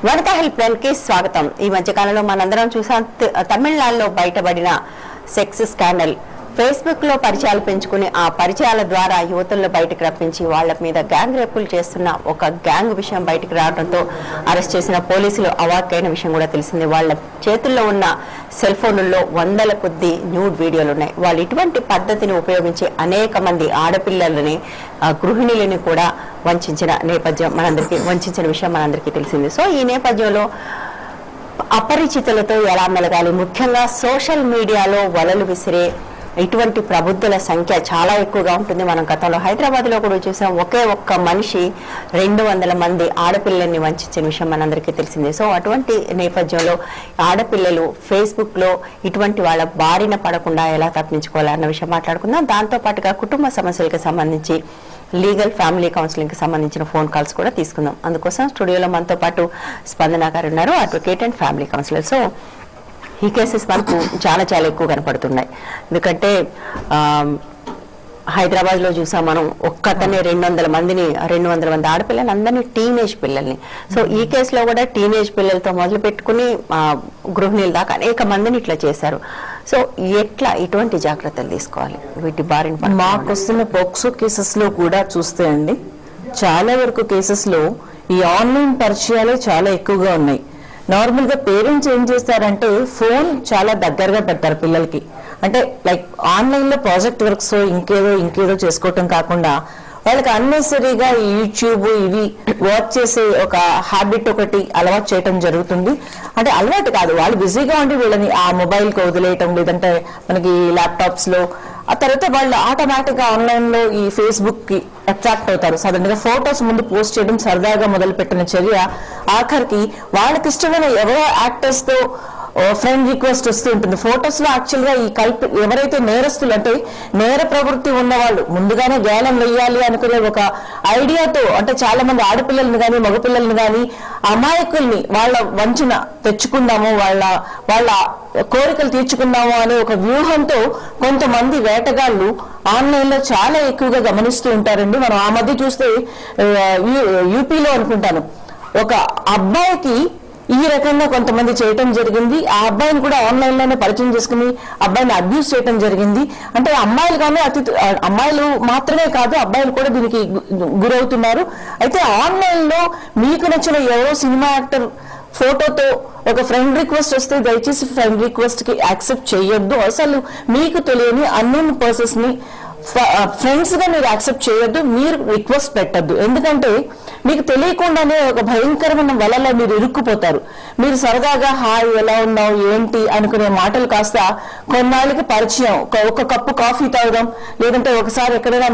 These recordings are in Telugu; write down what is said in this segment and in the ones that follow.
వనితా హెల్ప్ లైన్ కి స్వాగతం. ఈ మధ్య కాలంలో మనందరం చూసాం తమిళనాడులో బయటపడిన సెక్స్ స్కాండల్. ఫేస్బుక్ లో పరిచయాలు పెంచుకుని ఆ పరిచయాల ద్వారా యువతులను బయటకు రప్పించి వాళ్ళ మీద గ్యాంగ్ రేపులు చేస్తున్న ఒక గ్యాంగ్ విషయం బయటకు రావడంతో అరెస్ట్ చేసిన పోలీసులు అవాక్కైన విషయం కూడా తెలిసింది. వాళ్ళ చేతుల్లో ఉన్న సెల్ ఫోన్లలో వందల కొద్ది న్యూడ్ వీడియోలు ఉన్నాయి. వాళ్ళు ఇటువంటి పద్ధతిని ఉపయోగించి అనేక మంది ఆడపిల్లలని గృహిణులని కూడా వంచిన విషయం మనందరికీ తెలిసింది. సో ఈ నేపథ్యంలో అపరిచితులతో ఎలా మెలగాలి, ముఖ్యంగా సోషల్ మీడియాలో వలలు విసిరే ఇటువంటి ప్రబుద్ధుల సంఖ్య చాలా ఎక్కువగా ఉంటుంది. మనం గతంలో హైదరాబాద్ లో కూడా చూసాం. ఒక్క మనిషి 200 మంది ఆడపిల్లల్ని వంచిన విషయం మనందరికీ తెలిసిందే. సో అటువంటి నేపథ్యంలో ఆడపిల్లలు ఫేస్బుక్ లో ఇటువంటి వాళ్ళ బారిన పడకుండా ఎలా తప్పించుకోవాలి అన్న విషయం మాట్లాడుకుందాం. దాంతో పాటుగా కుటుంబ సమస్యలకు సంబంధించి లీగల్ ఫ్యామిలీ కౌన్సిలింగ్ కి సంబంధించిన ఫోన్ కాల్స్ కూడా తీసుకుందాం. అందుకోసం స్టూడియోలో మనతో పాటు స్పందన గారు ఉన్నారు, advocate and family counsellor. So ఈ కేసెస్ మనకు చాలా ఎక్కువ కనపడుతున్నాయి. ఎందుకంటే హైదరాబాద్ లో చూసాం మనం, ఒక్కతనే 200 మంది ఆడపిల్లలు, అందరినీ టీనేజ్ పిల్లల్ని. సో ఈ కేసులో కూడా టీనేజ్ పిల్లలతో మొదలు పెట్టుకుని గృహిణుల దాకా అనేక మందిని ఇట్లా చేశారు. సో ఎట్లా ఇటువంటి జాగ్రత్తలు తీసుకోవాలి వీటి బారిన? మాకు వస్తున్న పోక్సో కేసెస్ లో కూడా చూస్తే అండి, చాలా వరకు కేసెస్ లో ఈ ఆన్లైన్ పరిచయాలే చాలా ఎక్కువగా ఉన్నాయి. నార్మల్ గా పేరెంట్స్ ఏం చేస్తారంటే ఫోన్ చాలా దగ్గరగా పెడతారు పిల్లలకి. అంటే లైక్ ఆన్లైన్ లో ప్రాజెక్ట్ వర్క్స్ ఇంకేదో చేసుకోవటం కాకుండా వాళ్ళకి అన్నెసరీగా యూట్యూబ్ ఇవి వాచ్ చేసే ఒక హ్యాబిట్ ఒకటి అలవాటు చేయటం జరుగుతుంది. అంటే అలవాటు కాదు, వాళ్ళు బిజీగా ఉండి వీళ్ళని ఆ మొబైల్ కి వదిలేయటం, లేదంటే మనకి ల్యాప్టాప్స్ లో. ఆ తర్వాత వాళ్ళు ఆటోమేటిక్ గా ఆన్లైన్ లో ఈ ఫేస్బుక్ కి అట్రాక్ట్ అవుతారు. సడన్ గా ఫొటోస్ ముందు పోస్ట్ చేయడం సరదాగా మొదలు పెట్టిన చర్య ఆఖరికి వాళ్ళకి ఇష్టమైన ఎవరో యాక్టర్స్ తో ఫ్రెండ్ రిక్వెస్ట్ వస్తూ ఉంటుంది. ఫొటోస్ లో యాక్చువల్ గా ఈ ఎవరైతే నేరస్తులు అంటే నేర ప్రవృత్తి ఉన్నవాళ్ళు ముందుగానే గేలం వేయాలి అనుకునే ఒక ఐడియాతో, అంటే చాలా మంది ఆడపిల్లల్ని కానీ మగపిల్లల్ని కానీ అమాయకుల్ని వాళ్ళ వంచన తెచ్చుకుందాము, వాళ్ళ కోరికలు తీర్చుకుందాము అనే ఒక వ్యూహంతో కొంతమంది వేటగాళ్లు ఆన్లైన్ లో చాలా ఎక్కువగా గమనిస్తూ ఉంటారండి. మనం ఆ మధ్య చూస్తే యూపీలో అనుకుంటాను, ఒక అబ్బాయికి ఈ రకంగా కొంతమంది చేయటం జరిగింది. ఆ అబ్బాయిని కూడా ఆన్లైన్ లోనే పరిచయం చేసుకుని అబ్బాయిని అబ్యూస్ చేయటం జరిగింది. అంటే అమ్మాయిలు కానీ అమ్మాయిలు మాత్రమే కాదు, అబ్బాయిలు కూడా దీనికి గురవుతున్నారు. అయితే ఆన్లైన్ లో మీకు నచ్చిన ఎవరో సినిమా యాక్టర్ ఫోటోతో ఒక ఫ్రెండ్ రిక్వెస్ట్ వస్తే దయచేసి ఫ్రెండ్ రిక్వెస్ట్ కి యాక్సెప్ట్ చేయొద్దు. అసలు మీకు తెలియని అన్నోన్ పర్సన్స్ ని ఫ్రెండ్స్ గా మీరు యాక్సెప్ట్ చేయొద్దు, మీరు రిక్వెస్ట్ పెట్టద్దు. ఎందుకంటే మీకు తెలియకుండానే ఒక భయంకరమైన వలలో మీరు ఇరుక్కుపోతారు. మీరు సరదాగా హాయ్ ఎలా ఉన్నావు ఏంటి అనుకునే మాటలు కాస్త కొన్నాళ్ళకి పరిచయం, ఒక కప్పు కాఫీ తాగడం, లేదంటే ఒకసారి ఎక్కడైనా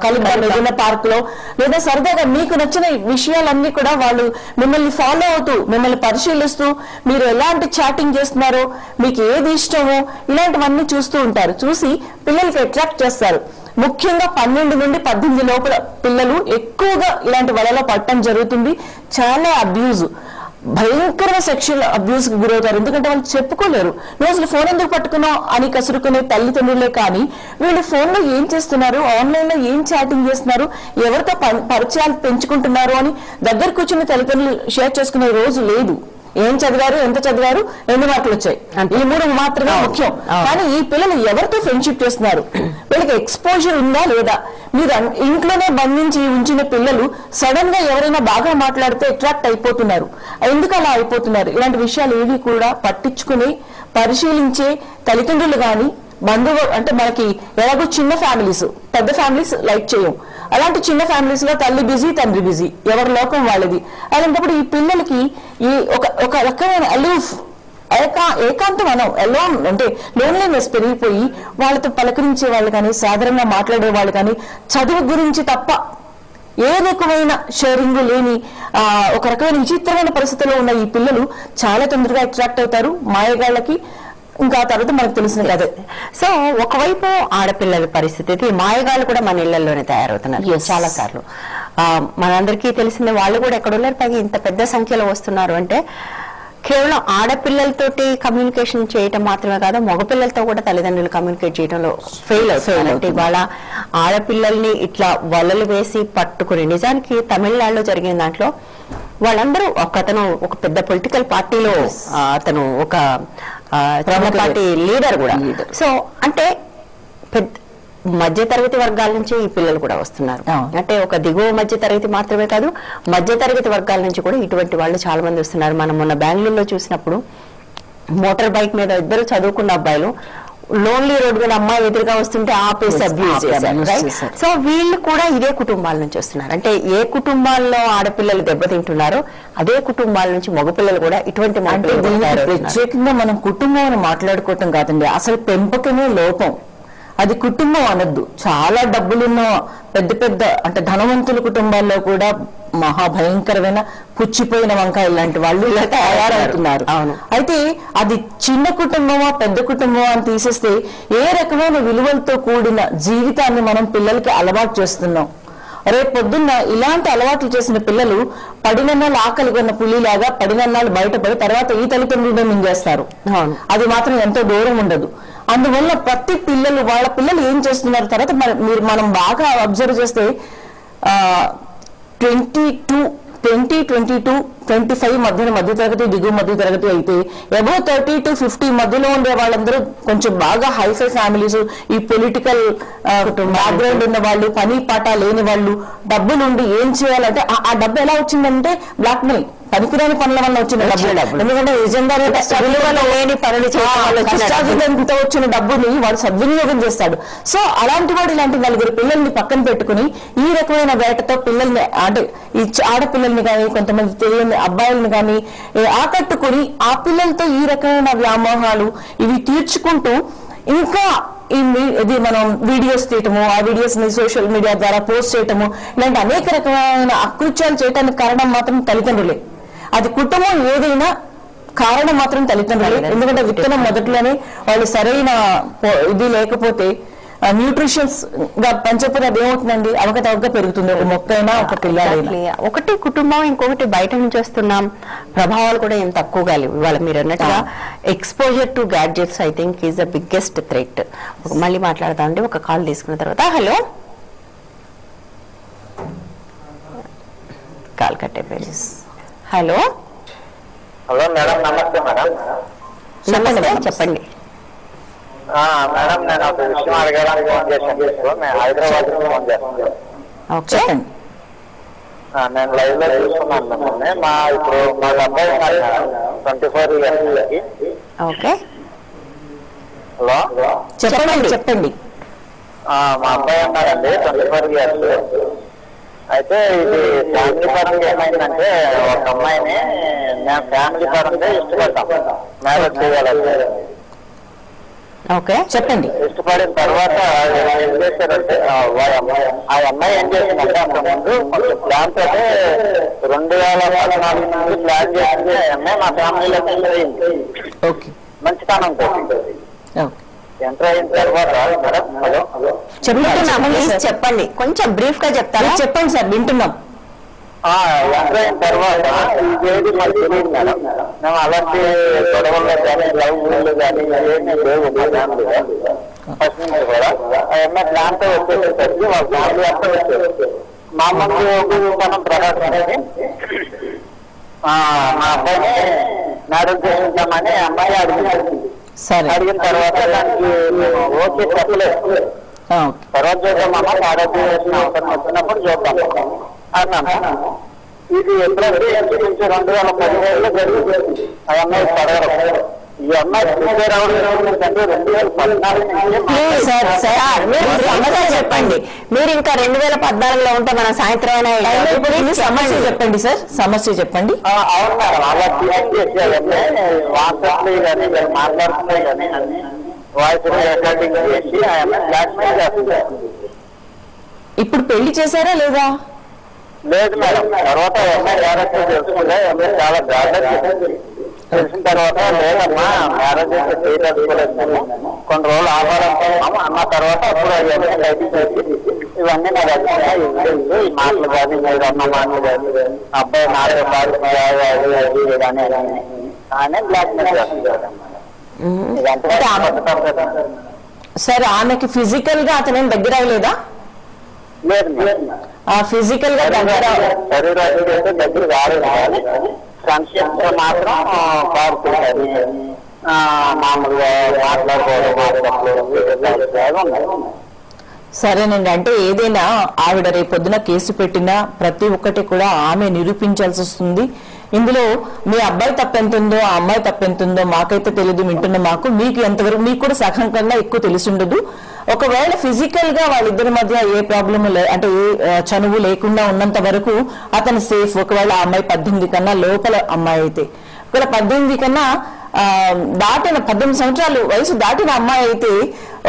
కలుద్దాం ఏదైనా పార్క్ లో, లేదా సరదాగా మీకు నచ్చిన విషయాలన్నీ కూడా వాళ్ళు మిమ్మల్ని ఫాలో అవుతూ మిమ్మల్ని పరిశీలిస్తూ మీరు ఎలాంటి చాటింగ్ చేస్తున్నారో, మీకు ఏది ఇష్టమో ఇలాంటివన్నీ చూస్తూ ఉంటారు. చూసి పిల్లలకి అట్రాక్ట్ చేస్తారు. ముఖ్యంగా 12 నుండి 18 లోపల పిల్లలు ఎక్కువగా ఇలాంటి వలలో పడటం జరుగుతుంది. చాలా అబ్యూజ్, భయంకరమైన సెక్షువల్ అబ్యూస్ కి గురవుతారు. ఎందుకంటే వాళ్ళు చెప్పుకోలేరు. నువ్వు అసలు ఫోన్ ఎందుకు పట్టుకున్నావు అని కసురుకునే తల్లిదండ్రులే కానీ వీళ్ళు ఫోన్ లో ఏం చేస్తున్నారు, ఆన్లైన్ లో ఏం చాటింగ్ చేస్తున్నారు, ఎవరితో పరిచయాలు పెంచుకుంటున్నారు అని దగ్గర కూర్చుని తల్లిదండ్రులు షేర్ చేసుకునే రోజు లేదు. ఏం చదివారు, ఎంత చదివారు, ఎన్ని మార్కులు వచ్చాయి, ఈ 3 మాత్రమే ముఖ్యం. కానీ ఈ పిల్లలు ఎవరితో ఫ్రెండ్షిప్ చేస్తున్నారు, వీళ్ళకి ఎక్స్పోజర్ ఉందా లేదా? మీరు ఇంట్లోనే బంధించి ఉంచిన పిల్లలు సడన్ గా ఎవరైనా బాగా మాట్లాడితే అట్రాక్ట్ అయిపోతున్నారు. ఎందుకు అలా అయిపోతున్నారు? ఇలాంటి విషయాలు ఏవి కూడా పట్టించుకుని పరిశీలించే తల్లిదండ్రులు కానీ బంధువు, అంటే మనకి ఎలాగో చిన్న ఫ్యామిలీస్, పెద్ద ఫ్యామిలీస్ లైక్ చేయం. అలాంటి చిన్న ఫ్యామిలీస్ లో తల్లి బిజీ, తండ్రి బిజీ, ఎవరి లోకం వాళ్ళది. అలాంటప్పుడు ఈ పిల్లలకి ఈ ఒక రకమైన అలూఫ్ ఏకాంతం ఎలా అంటే లోన్లీనెస్ పెరిగిపోయి వాళ్ళతో పలకరించే వాళ్ళు కానీ సాధారణంగా మాట్లాడే వాళ్ళు కానీ చదువు గురించి తప్ప ఏ రకమైన షేరింగ్ లేని ఒక రకమైన విచిత్రమైన పరిస్థితిలో ఉన్న ఈ పిల్లలు చాలా తొందరగా అట్రాక్ట్ అవుతారు మాయగాళ్ళకి. ఇంకా తర్వాత మనకు తెలిసింది కదా. సో ఒకవైపు ఆడపిల్లల పరిస్థితి, మాయగాళ్ళు కూడా మన ఇళ్లలోనే తయారవుతున్నారు చాలా సార్లు. మనందరికీ తెలిసిందే, వాళ్ళు కూడా ఎక్కడున్నారు, పైగా ఇంత పెద్ద సంఖ్యలో వస్తున్నారు అంటే కేవలం ఆడపిల్లలతోటి కమ్యూనికేషన్ చేయటం మాత్రమే కాదు, మగపిల్లలతో కూడా తల్లిదండ్రులు కమ్యూనికేట్ చేయడంలో ఫెయిల్ అవుతారు. ఇవాళ ఆడపిల్లల్ని ఇట్లా వలలు వేసి పట్టుకుని, నిజానికి తమిళనాడులో జరిగిన దాంట్లో వాళ్ళందరూ అతను ఒక పెద్ద పొలిటికల్ పార్టీలో అతను ఒక పార్టీ లీడర్ కూడా. సో అంటే పెద్ద మధ్య తరగతి వర్గాల నుంచి ఈ పిల్లలు కూడా వస్తున్నారు. అంటే ఒక దిగువ మధ్య తరగతి మాత్రమే కాదు, మధ్య తరగతి వర్గాల నుంచి కూడా ఇటువంటి వాళ్ళు చాలా మంది వస్తున్నారు. మనం మొన్న బెంగళూరులో చూసినప్పుడు మోటార్ బైక్ మీద ఇద్దరు చదువుకున్న అబ్బాయిలు లోన్లీ రోడ్ మీద అమ్మాయి ఎదురుగా వస్తుంటే ఆపేసి అబ్యూజ్ చేశారు. సో వీళ్ళు కూడా ఇదే కుటుంబాల నుంచి వస్తున్నారు. అంటే ఏ కుటుంబాల్లో ఆడపిల్లలు దెబ్బతింటున్నారో అదే కుటుంబాల నుంచి మగపిల్లలు కూడా ఇటువంటి ప్రత్యేకంగా మనం కుటుంబం మాట్లాడుకోవటం కాదండి, అసలు పెంపకమే లోపం. అది కుటుంబం అనొద్దు. చాలా డబ్బులున్న పెద్ద పెద్ద అంటే ధనవంతుల కుటుంబాల్లో కూడా మహాభయంకరమైన పుచ్చిపోయిన వంకాయలు లాంటి వాళ్ళు ఇలా తయారవుతున్నారు. అయితే అది చిన్న కుటుంబమా పెద్ద కుటుంబమా అని తీసేస్తే ఏ రకమైన విలువలతో కూడిన జీవితాన్ని మనం పిల్లలకి అలవాటు చేస్తున్నాం. రేపు పొద్దున్న ఇలాంటి అలవాట్లు చేసిన పిల్లలు పడినన్నాళ్ళు ఆకలి కొన్న పులిలాగా పడినన్నాళ్ళు బయటపడి తర్వాత ఈ తల్లిదండ్రులనే మింగేస్తారు. అది మాత్రం ఎంతో దూరం ఉండదు. అందువల్ల ప్రతి పిల్లలు వాళ్ళ పిల్లలు ఏం చేస్తున్నారు తర్వాత మనం బాగా అబ్జర్వ్ చేస్తే 2022-25 మధ్య తరగతి దిగువ మధ్య తరగతి అయితే అబౌవ్ 30 to 50 మధ్యలో ఉండే వాళ్ళందరూ కొంచెం బాగా హైఫై ఫ్యామిలీస్, ఈ పొలిటికల్ బ్యాక్గ్రౌండ్ ఉన్న వాళ్ళు, పని పాట లేని వాళ్ళు, డబ్బులుండి ఏం చేయాలంటే ఆ డబ్బు ఎలా వచ్చిందంటే బ్లాక్ మనీ, పనికిరాని పనుల వల్ల వచ్చిన డబ్బు. ఎందుకంటే నిజంగానే లేని పనులు కష్టార్జితంతో వచ్చిన డబ్బుని వాడు సద్వినియోగం చేస్తాడు. సో అలాంటి వాడు ఇలాంటి నలుగురు పిల్లల్ని పక్కన పెట్టుకుని ఈ రకమైన వేటతో పిల్లల్ని అంటే ఈ ఆడపిల్లల్ని కానీ కొంతమంది తెలియని అబ్బాయిలను కానీ ఆకట్టుకుని ఆ పిల్లలతో ఈ రకమైన వ్యామోహాలు ఇవి తీర్చుకుంటూ ఇంకా ఇది మనం వీడియోస్ తీయటము, ఆ వీడియోస్ ని సోషల్ మీడియా ద్వారా పోస్ట్ చేయటము, ఇలాంటి అనేక రకమైన అకృత్యాలు చేయడానికి కారణం మాత్రం తల్లిదండ్రులే. అది కుటుంబం ఏదైనా కారణం మాత్రం తల్లిదండ్రులే. ఎందుకంటే విత్తనం మొదట్లోనే వాళ్ళు సరైన ఇది లేకపోతే న్యూట్రిషన్స్ గా పెంచకపోతే అది ఏమవుతుందండి, అవకతవకగా పెరుగుతుంది. ఒక మొక్కైనా ఒక పిల్లలైనా. ఒకటి కుటుంబం, ఇంకొకటి బయట నుంచి వస్తున్నాం ప్రభావాలు కూడా ఏం తక్కువగా లేవు. ఇవాళ మీరు అన్నట్టుగా exposure to gadgets I think is the biggest threat. మళ్ళీ మాట్లాడదామండి ఒక కాల్ తీసుకున్న తర్వాత. హలో, కాల్ కట్టేపోయింది. హలో హలో మేడం, నమస్తే మేడం. నమస్తే, చెప్పండి మేడం. నేను ఒక విషయం అడగడానికి ఫోన్ చేశాను. నేను హైదరాబాద్ నుంచి ఫోన్ చేస్తాను. నేను లైవ్ లో చూస్తున్నాను. ఇప్పుడు మా అబ్బాయి 24 years. ఓకే, హలో చెప్పండి. మా అబ్బాయి ఉన్నాడండి 24 years. అయితే ఇది ఫ్యామిలీ పరంగా ఏమైందంటే ఒక అమ్మాయిని మేము ఫ్యామిలీ పరంగా ఇష్టపడ్డాం, మ్యారేజ్ చేయాలంటే. ఓకే, చెప్పండి. ఇష్టపడిన తర్వాత ఏం చేశారంటే ఆ అమ్మాయి ఏం చేసిందంటే అంతకుముందు కొంచెం ప్లాన్ తోటే 2014 నుంచి ప్లాన్ చేసింది. అమ్మాయి మా ఫ్యామిలీలో ఎంటర్ అయింది మంచితనంతో. ఎంటర్ అయిన తర్వాత చెప్పండి, కొంచెం బ్రీఫ్ గా చెప్తారా? చెప్పండి సార్, వింటున్నాం. ఎంటర్ అయిన తర్వాత ఇదేది మాకు తెలియదు మేడం. మేము అలాంటి గొడవల్లో కానీ లవ్ కానీ ఏమీ లేవు మా ఫ్యామిలీలో ఫస్ట్ నుంచి కూడా. ఆ అమ్మాయి ప్లాన్ తో వచ్చేసరికి వాళ్ళ ఫ్యామిలీ అంతా వచ్చారు. మా ముందు మనం ప్రకాశం మా అబ్బాయిని మ్యారేజ్ చేయించామని అమ్మాయి అడిగింది. అడిగిన తర్వాత దానికి మేము ఓకే చెప్పలేదు. తర్వాత చూద్దామమ్మా, మ్యారేజ్ చేసిన అవసరం వచ్చినప్పుడు చూద్దాం అన్నాను. ఇది ఎప్పుడైతే ఇంచుమించు 2017లో జరిగింది. ఆ అమ్మాయి పడగలరు. ఈ అమ్మాయి ప్రిపేర్ అవ్వడం 2014 చెప్పండి. మీరు ఇంకా 2014లో ఉంటే మన సాయంత్రం సమస్య చెప్పండి సార్, సమస్య చెప్పండి. అవును మేడం, అలా క్రియేట్ చేసేయాలంటే వాట్సాప్ కానీ మాట్లాడుతున్నాయి కానీ వాయిస్ రికార్డింగ్ చేసి ఆ అమ్మాయి బ్లాక్ మెయిల్ చేస్తుంది. ఇప్పుడు పెళ్లి చేశారా లేదా? లేదు మేడం. తర్వాత అమ్మాయి క్యారెక్టర్ తెలుసుకుంటే అమ్మాయి చాలా జాగ్రత్త తెలిసిన తర్వాత లేదమ్మా మ్యారేజ్ అయితే చేయదలుచుకోలేదు మేము, కొన్ని రోజులు ఆహారం అన్న తర్వాత అప్పుడు అవన్నీ బయట చేసి ఇవన్నీ నాకు వచ్చినాయి. ఈ మాటలు కానీ మీరు అన్న మాటలు కానీ అబ్బాయి నాలుగు బాగా అని బ్లాక్ మెయిల్ చేస్తున్నారు. సరే, ఆమెకి ఫిజికల్ గా అతనేం దగ్గర అవ్వలేదా? లేదు మేడం. ఫిజికల్ గా శరీరానికి అయితే దగ్గర రాలేదు కానీ సంక్షిప్త మాత్రం పాడుతుంది. మామూలుగా మాట్లాడుకోవడం. సరేనండి. అంటే ఏదైనా ఆవిడ రేపొద్దున కేసు పెట్టినా ప్రతి ఒక్కటి కూడా ఆమె నిరూపించాల్సి వస్తుంది. ఇందులో మీ అబ్బాయి తప్పెంతుందో ఆ అమ్మాయి తప్పెంతుందో మాకైతే తెలియదు, వింటున్న మాకు. మీకు ఎంతవరకు మీకు కూడా సగం కన్నా ఎక్కువ తెలిసి ఉండదు. ఒకవేళ ఫిజికల్ గా వాళ్ళిద్దరి మధ్య ఏ ప్రాబ్లమ్ అంటే ఏ చనువు లేకుండా ఉన్నంత వరకు అతను సేఫ్. ఒకవేళ ఆ అమ్మాయి 18 కన్నా లోపల అమ్మాయి అయితే, ఒకవేళ 18 కన్నా దాటిన 18 సంవత్సరాలు వయసు దాటిన అమ్మాయి అయితే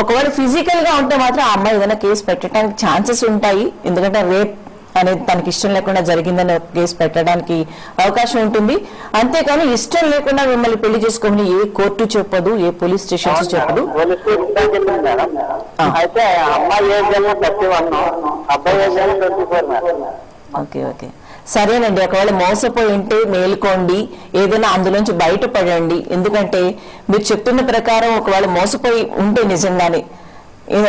ఒకవేళ ఫిజికల్ గా ఉంటే మాత్రం ఆ అమ్మాయి ఏదైనా కేసు పెట్టడానికి ఛాన్సెస్ ఉంటాయి. ఎందుకంటే రేప్ అనేది తనకి ఇష్టం లేకుండా జరిగిందని కేసు పెట్టడానికి అవకాశం ఉంటుంది. అంతేకాని ఇష్టం లేకుండా మిమ్మల్ని పెళ్లి చేసుకోమని ఏ కోర్టు చెప్పదు, ఏ పోలీస్ స్టేషన్స్ చెప్పదు. అయితే అమ్మాయి ఏజ్ 31, అబ్బాయి ఏజ్ 24. ఓకే ఓకే సరేనండి. ఒకవేళ మోసపోయి ఉంటే మేల్కోండి, ఏదైనా అందులోంచి బయటపడండి. ఎందుకంటే మీరు చెప్తున్న ప్రకారం ఒకవేళ మోసపోయి ఉంటే నిజంగానే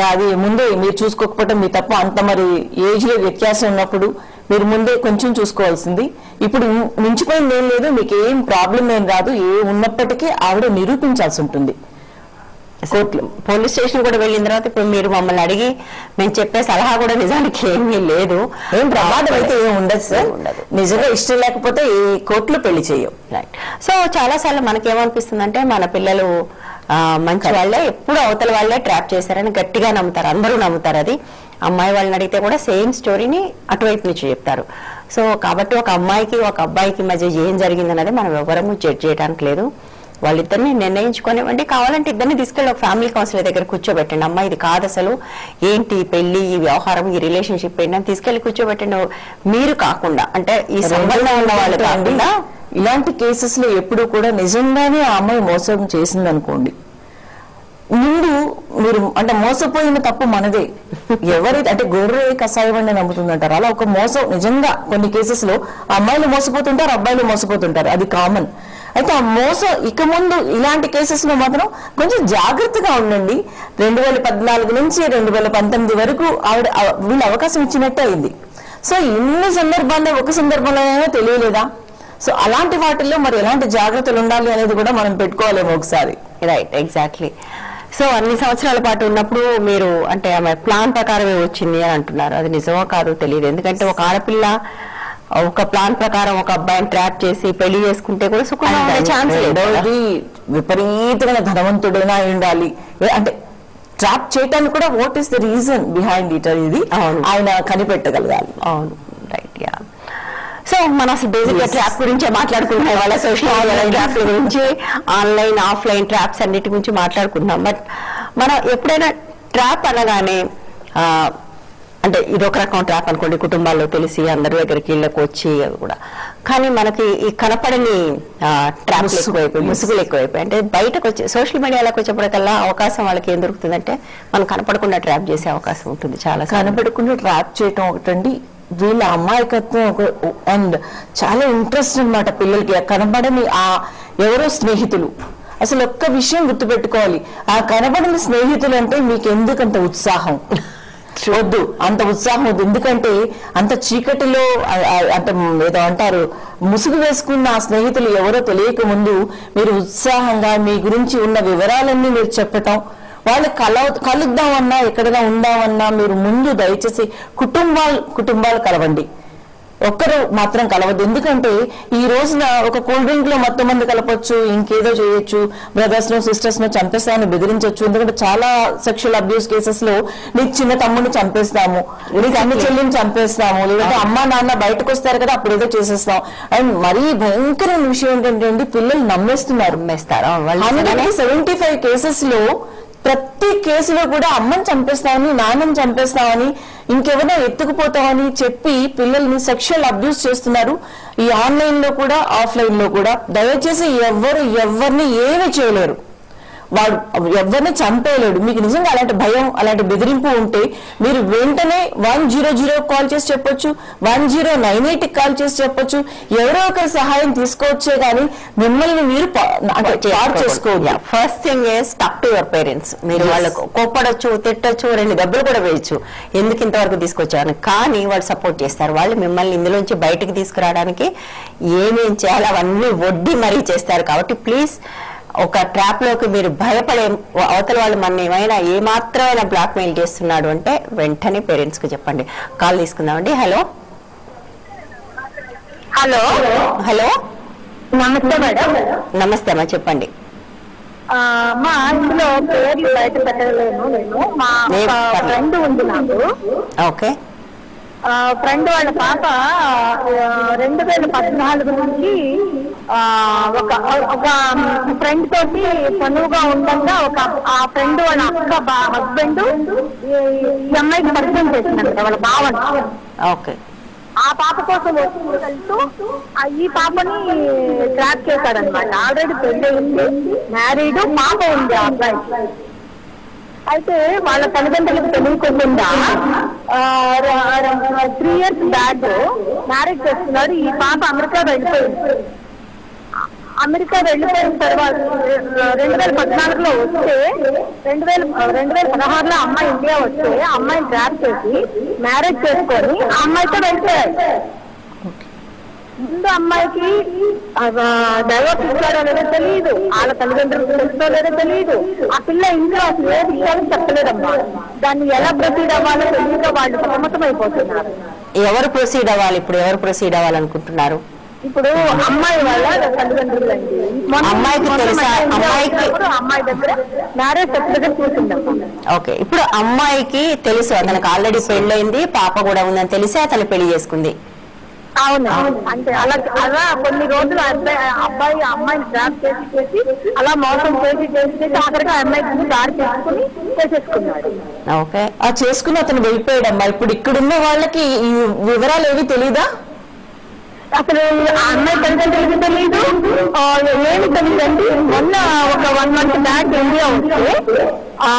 అది ముందే మీరు చూసుకోకపోవటం మీ తప్ప. అంత మరి ఏజ్ లో వ్యత్యాసం ఉన్నప్పుడు మీరు ముందే కొంచెం చూసుకోవాల్సింది. ఇప్పుడు మించిపోయింది ఏం లేదు, మీకు ఏం ప్రాబ్లం ఏం రాదు. ఏ ఉన్నప్పటికీ ఆవిడ నిరూపించాల్సి ఉంటుంది. పోలీస్ స్టేషన్ కూడా వెళ్ళిన తర్వాత ఇప్పుడు మీరు మమ్మల్ని అడిగి మేము చెప్పే సలహా కూడా నిజానికి ఏమీ లేదు. ఏం ప్రమాదం అయితే ఏం ఉండదు సార్. నిజంగా ఇష్టం లేకపోతే ఏ కోర్టులో పెళ్లి చేయం. రైట్. సో చాలా సార్లు మనకేమనిపిస్తుంది అంటే మన పిల్లలు మంచి వాళ్ళే, ఎప్పుడు అవతల వాళ్ళే ట్రాప్ చేశారని గట్టిగా నమ్ముతారు, అందరూ నమ్ముతారు. అది అమ్మాయి వాళ్ళని అడిగితే కూడా సేమ్ స్టోరీని అటువైపు నుంచి చెప్తారు. సో కాబట్టి ఒక అమ్మాయికి ఒక అబ్బాయికి మధ్య ఏం జరిగిందన్నది మనం ఎవరము జడ్జ్ చేయడానికి లేదు. వాళ్ళిద్దరిని నిర్ణయించుకోనివ్వండి. కావాలంటే ఇద్దరిని తీసుకెళ్ళి ఒక ఫ్యామిలీ కౌన్సిలర్ దగ్గర కూర్చోబెట్టండి. అమ్మాయి ఇది కాదు అసలు, ఏంటి పెళ్లి, ఈ వ్యవహారం, ఈ రిలేషన్షిప్ ఏంటి అని తీసుకెళ్లి కూర్చోబెట్టండి. మీరు కాకుండా అంటే ఈ సంబంధం ఉన్న వాళ్ళు కాకుండా ఇలాంటి కేసెస్ లో ఎప్పుడు కూడా నిజంగానే ఆ అమ్మాయి మోసం చేసింది అనుకోండి, ముందు మీరు అంటే మోసపోయిన తప్పు మనదే. ఎవరైతే అంటే గొర్రె కషాయం అని నమ్ముతుందంటారు, అలా ఒక మోసం నిజంగా కొన్ని కేసెస్ లో అమ్మాయిలు మోసపోతుంటారు, అబ్బాయిలు మోసపోతుంటారు. అది కామన్. అయితే ఆ మోసం ఇక ముందు ఇలాంటి కేసెస్ లో మాత్రం కొంచెం జాగ్రత్తగా ఉండండి. 2014 నుంచి 2019 వరకు ఆవిడ వీళ్ళు అవకాశం ఇచ్చినట్టే అయింది. సో ఇన్ని సందర్భాల్లో ఒక సందర్భంలోనైనా తెలియలేదా? సో అలాంటి వాటిల్లో మరి ఎలాంటి జాగ్రత్తలు ఉండాలి అనేది కూడా మనం పెట్టుకోవాలేమో ఒకసారి. Right, exactly. సో అన్ని సంవత్సరాల పాటు ఉన్నప్పుడు మీరు అంటే ఆమె ప్లాన్ ప్రకారమే వచ్చింది అని అంటున్నారు. అది నిజమో కాదో తెలియదు. ఎందుకంటే ఒక ఆడపిల్ల ఒక ప్లాన్ ప్రకారం ఒక అబ్బాయిని ట్రాప్ చేసి పెళ్లి చేసుకుంటే కూడా సుఖంగా ఛాన్స్ లేదు. విపరీతమైన ధనవంతుడైనా ఉండాలి అంటే ట్రాప్ చేయడానికి కూడా what is the reason behind it అనేది ఆయన కనిపెట్టగలగాలి. అవును, రైట్. యా. సో మనం అసలు బేసిక్ గా ట్రాప్ గురించే మాట్లాడుకుంటున్నాం. వాళ్ళ సోషల్ మీడియా ట్రాప్ గురించి, ఆన్లైన్ ఆఫ్లైన్ ట్రాప్స్ అన్నిటి గురించి మాట్లాడుకుంటున్నాం. బట్ మనం ఎప్పుడైనా ట్రాప్ అనగానే అంటే ఇదొక రకం ట్రాప్ అనుకోండి, కుటుంబాల్లో తెలిసి అందరి దగ్గరికి ఇళ్ళకి వచ్చి కూడా. కానీ మనకి ఈ కనపడని ట్రాప్స్ ఎక్కువైపోయి, ముసుగులు ఎక్కువైపోయి, అంటే బయటకు వచ్చి సోషల్ మీడియాలోకి వచ్చేప్పటికల్లా అవకాశం వాళ్ళకి ఏం దొరుకుతుందంటే మనం కనపడకుండా ట్రాప్ చేసే అవకాశం ఉంటుంది. చాలా కనపడకుండా ట్రాప్ చేయటం ఒకటండి. వీళ్ళ అమాయకత్వం అండ్ చాలా ఇంట్రెస్ట్ అన్నమాట పిల్లలకి. కనపడని ఆ ఎవరో స్నేహితులు, అసలు ఒక్క విషయం గుర్తుపెట్టుకోవాలి, ఆ కనపడని స్నేహితులు అంటే మీకు ఎందుకంత ఉత్సాహం వద్దు, అంత ఉత్సాహం వద్దు. ఎందుకంటే అంత చీకటిలో అంటే ఏదో అంటారు ముసుగు వేసుకున్న ఆ స్నేహితులు ఎవరో తెలియక ముందు మీరు ఉత్సాహంగా మీ గురించి ఉన్న వివరాలన్నీ మీరు చెప్పటం, వాళ్ళు కలుద్దామన్నా ఎక్కడైనా ఉందామన్నా మీరు ముందు దయచేసి కుటుంబాలు కలవండి, ఒక్కరు మాత్రం కలవద్దు. ఎందుకంటే ఈ రోజున ఒక కూల్ డ్రింక్ లో మొత్తం మంది కలపొచ్చు, ఇంకేదో చేయొచ్చు, బ్రదర్స్ నో సిస్టర్స్ నో చంపేస్తామని బెదిరించవచ్చు. ఎందుకంటే చాలా సెక్షువల్ అబ్యూస్ కేసెస్ లో నీ చిన్న తమ్ముడిని చంపేస్తాము, నీ అన్ని చెల్లిని చంపేస్తాము, లేదంటే అమ్మా నాన్న బయటకు వస్తారు కదా అప్పుడు ఏదో చేసేస్తాం. అండ్ మరీ భయంకరమైన విషయం ఏంటంటే పిల్లలు నమ్మేస్తున్నారు. 175 కేసెస్ లో ప్రతి కేసులో కూడా అమ్మని చంపేస్తామని, నాన్నని చంపేస్తామని, ఇంకెవరైనా ఎత్తుకుపోతామని చెప్పి పిల్లల్ని సెక్షువల్ అబ్యూస్ చేస్తున్నారు. ఈ ఆన్లైన్ లో కూడా ఆఫ్లైన్ లో కూడా. దయచేసి ఎవరిని ఏమీ చేయలేరు. వాడు ఎవరిని చంపేయలేడు. మీకు నిజంగా అలాంటి భయం, అలాంటి బెదిరింపు ఉంటే మీరు వెంటనే 100 కాల్ చేసి చెప్పొచ్చు, 1098 కాల్ చేసి చెప్పొచ్చు. ఎవరో ఒకరి సహాయం తీసుకోవచ్చే కానీ మిమ్మల్ని మీరు చేసుకోవద్దు. First thing is talk to your parents. మీరు వాళ్ళకు కోప్పడొచ్చు, తిట్టొచ్చు, 2 దెబ్బలు కూడా వేయచ్చు, ఎందుకు ఇంతవరకు తీసుకొచ్చారు, కానీ వాళ్ళు సపోర్ట్ చేస్తారు. వాళ్ళు మిమ్మల్ని ఇందులోంచి బయటకు తీసుకురావడానికి ఏమేం చేయాలో అవన్నీ వడ్డీ మరీ చేస్తారు. కాబట్టి ప్లీజ్ ఒక ట్రాప్ లోకి మీరు భయపడే, అవతల వాళ్ళు మన ఏమాత్రమైనా బ్లాక్ మెయిల్ చేస్తున్నాడు అంటే వెంటనే పేరెంట్స్ కి చెప్పండి. కాల్ తీసుకుందామండి. హలో హలో హలో నమస్తే మేడం. నమస్తే అమ్మా, చెప్పండి. మా ఇంట్లో పేర్లు బయట పెట్టలేను నేను. మా ఫ్రెండ్ ఉంది నాకు. ఓకే. ఫ్రెండ్ వాళ్ళ పాప 2014 నుంచి ఒక ఫ్రెండ్ తోటి పనువుగా ఉండగా ఆ ఫ్రెండ్ వాళ్ళ అక్క హస్బెండ్ ఈ అమ్మాయికి పరిచయం చేసిందంట వాళ్ళ బావని. ఓకే. ఆ పాప కోసం వెళ్తూ ఈ పాపని ట్రాప్ చేశాడనమాట. ఆల్రెడీ పెళ్లి ఉంది, మ్యారీడ్, పాప ఉంది ఆ అబ్బాయికి. అయితే వాళ్ళ తల్లిదండ్రులకు తెలియకుండా 3 years బ్యాక్ మ్యారేజ్ చేస్తున్నాడు. ఈ పాప అమెరికా వెళ్ళిపోయింది. అమెరికా వెళ్ళిపోయిన తర్వాత 2014లో వస్తే 2016లో అమ్మాయి ఇండియా వస్తే అమ్మాయిని ట్రాప్ చేసి మ్యారేజ్ చేసుకొని ఆ అమ్మాయితో వెళ్ళిపోయాడు. ముందు అమ్మాయికి డైవర్స్ ఇచ్చాడో లేదో తెలియదు, వాళ్ళ తల్లిదండ్రులకు తెలుసో లేదో తెలియదు. ఆ పిల్ల ఇంట్లో అసలు ఏ విషయాలు చెప్పలేదమ్మా. దాన్ని ఎలా ప్రొసీడ్ అవ్వాలో తెలియక వాళ్ళు సమ్మతం అయిపోతున్నారు. ఎవరు ప్రొసీడ్ అవ్వాలి ఇప్పుడు? ఎవరు ప్రొసీడ్ అవ్వాలనుకుంటున్నారు? ఇప్పుడు అమ్మాయి వాళ్ళ తల్లిదండ్రులు అండి. అమ్మాయికి తెలుసా? అమ్మాయి దగ్గర మ్యారేజ్ సర్టిఫికేట్ చూసిందమ్మా. ఓకే. ఇప్పుడు అమ్మాయికి తెలుసు అతనికి ఆల్రెడీ పెళ్ళయింది, పాప కూడా ఉందని తెలిసి అతను పెళ్లి చేసుకుంది. అవును. అంటే అలా కొన్ని రోజులు అబ్బాయి అమ్మాయిని ట్రాప్ చేసి అలా మోసం చేసి ఆఖరిగా అమ్మాయికి దారి చేసుకుని చేసేసుకున్నాడు. ఓకే. ఆ చేసుకుని అతను వెళ్ళిపోయాడమ్మా. ఇప్పుడు ఇక్కడున్న వాళ్ళకి ఈ వివరాలు ఏవి తెలీదా? అసలు ఆ అమ్మాయి తల్లిదండ్రులకి తెలీదు, ఏమి తెలియదండి. మొన్న ఒక 1 month బ్యాక్ ఇండియా వస్తే ఆ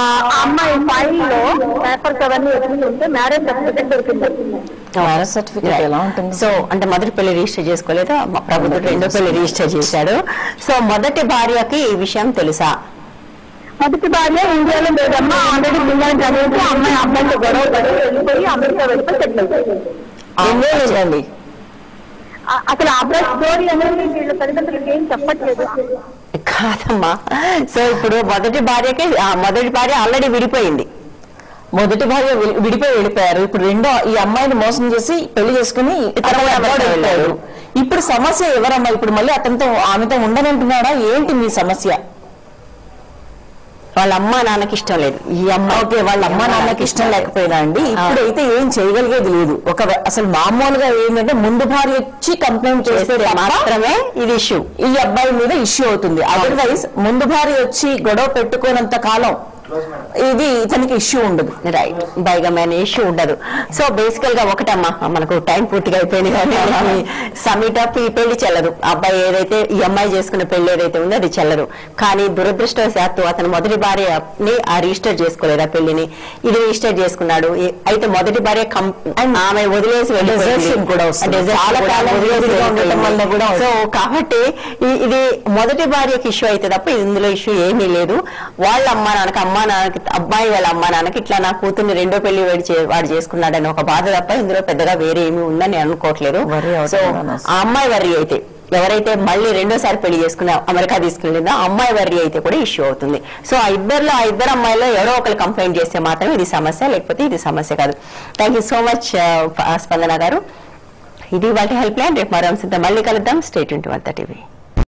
అమ్మాయి ఫైల్లో పేపర్స్ అవన్నీ వచ్చింటే మ్యారేజ్ సర్టిఫికేట్ దొరికింది. మ్యారేజ్ సర్టిఫికేట్ ఎలా ఉంటుంది? సో అంటే మొదటి పెళ్లి రిజిస్టర్ చేసుకోలేదు, ప్రభుత్వం రెండో పెళ్లి రిజిస్టర్ చేశాడు. సో మొదటి భార్యకి ఈ విషయం తెలుసా? మొదటి భార్య ఇండియాలో లేదమ్మా, ఆల్రెడీ పిల్లలు చదివితే అమ్మాయి అబ్బాయితో గొడవ పడి వెళ్ళిపోయి అమెరికా వెళ్ళిపోయి సెటిల్ అవుతుంది. అసలు అబ్బాయి స్టోరీ అనేది వీళ్ళ తల్లిదండ్రులకు ఏం చెప్పట్లేదు కాదమ్మా. సో ఇప్పుడు మొదటి భార్య ఆల్రెడీ విడిపోయింది. మొదటి భార్య విడిపోయి వెళ్ళిపోయారు. ఇప్పుడు ఈ అమ్మాయిని మోసం చేసి పెళ్లి చేసుకుని వెళ్ళాడు. ఇప్పుడు సమస్య ఎవరమ్మా? ఇప్పుడు మళ్ళీ ఆమెతో ఉండనంటున్నాడా ఏంటి మీ సమస్య? వాళ్ళ అమ్మా నాన్నకి ఇష్టం లేదు ఈ అమ్మాయి. ఓకే, వాళ్ళ అమ్మా నాన్నకి ఇష్టం లేకపోయినా అండి ఇప్పుడైతే ఏం చేయగలిగేది లేదు. అసలు మామూలుగా ఏంటంటే ముందు భార్య వచ్చి కంప్లైంట్ చేస్తే మాత్రమే ఇది ఇష్యూ, ఈ అబ్బాయి మీద ఇష్యూ అవుతుంది. అదర్వైజ్ ముందు భార్య వచ్చి గొడవ పెట్టుకోనంత కాలం ఇది ఇతనికి ఇష్యూ ఉండదు. రైట్, బైగమైన ఇష్యూ ఉండదు. సో బేసికల్ గా ఒకటమ్మా, మనకు టైం పూర్తిగా అయిపోయింది కానీ సమిట్ అప్ ఈ పెళ్లి చెల్లదు. అబ్బాయి ఏదైతే ఈ అమ్మాయి చేసుకున్న పెళ్లి ఏదైతే ఉందో అది చెల్లదు. కానీ దురదృష్టవశాత్తు అతను మొదటి భార్యని రిజిస్టర్ చేసుకోలేదు, ఆ పెళ్లిని ఇది రిజిస్టర్ చేసుకున్నాడు. అయితే మొదటి భార్య ఆమె వదిలేసి సో కాబట్టి ఇది మొదటి భార్యకి ఇష్యూ అయితే తప్ప ఇందులో ఇష్యూ ఏమీ లేదు. వాళ్ళ అమ్మా నాన్నకి అబ్బాయి వాళ్ళ అమ్మా నాన్నకి ఇట్లా నా కూతుర్ని రెండో పెళ్లి వాడు చేసుకున్నాడని ఒక బాధ తప్ప ఇందులో పెద్దగా వేరే ఏమీ ఉందని అనుకోవట్లేదు. సో ఆ అమ్మాయి వర్రీ అయితే ఎవరైతే మళ్ళీ రెండోసారి పెళ్లి చేసుకుని అమెరికా తీసుకెళ్ళిందో ఆ అమ్మాయి వర్రీ అయితే కూడా ఇష్యూ అవుతుంది. సో ఆ ఇద్దరు అమ్మాయిలో ఎవరో ఒకరు కంప్లైంట్ చేస్తే మాత్రం ఇది సమస్య, లేకపోతే ఇది సమస్య కాదు. థ్యాంక్ యూ సో మచ్ స్పందన గారు. ఇది వాళ్ళ హెల్ప్ లైన్. రేపు మరో అంశంతో మళ్ళీ కలుద్దాం. Stay tune to 130 TV.